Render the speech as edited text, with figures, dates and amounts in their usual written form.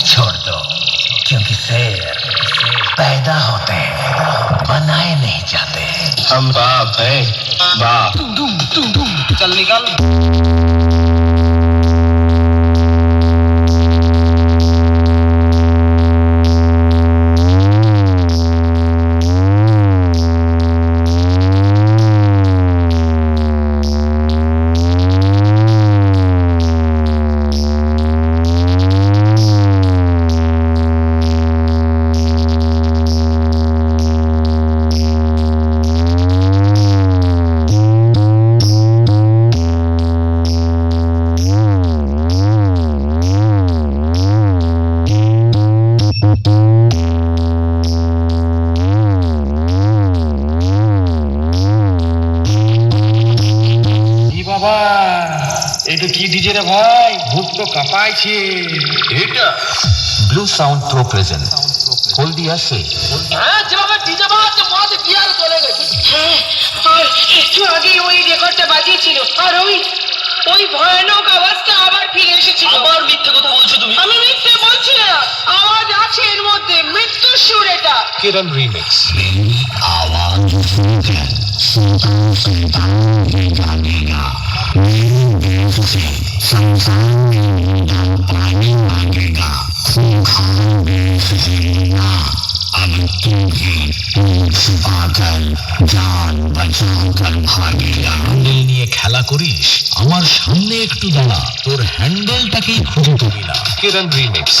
छोड़ दो, क्योंकि शेर पैदा होते हैं, बनाए नहीं जाते। हम बाप हैं, बाप। चल निकल। এটা কি ডিজে রে ভাই, ভূত তো কাঁপাইছে। এটা ব্লু সাউন্ড প্রো প্রেজেন্ট হলদিয়া সে। হ্যাঁ, যেভাবে ডিজে বাজছে মদ বিয়ার চলে গেছে। হ্যাঁ, আর একটু আগে ওই রেকর্ডটা বাজিয়েছিল, আর ওই ভয়ানক আওয়াজটা আবার ফিরে এসেছিল। আবার মিথ্যে কথা বলছো তুমি। আমি মিথ্যে বলছি না, আওয়াজ আছে এর মধ্যে, মৃত্যুর সুর এটা। কিরণ রিমিক্স। आवाज सुनकर सुल्तान सुल्तान भी जानेगा। मेरे देश से संसार में निदान पानी मांगेगा। खूंखार देश से ना अब तुम्हें मुंह छुपाकर जान बचा कर भागेगा। হ্যান্ডেল নিয়ে খেলা করিস, আমার সামনে একটু দাঁড়া, তোর হ্যান্ডেলটাকেই খুঁজে পাবি না। কিরণ রিমিক্স।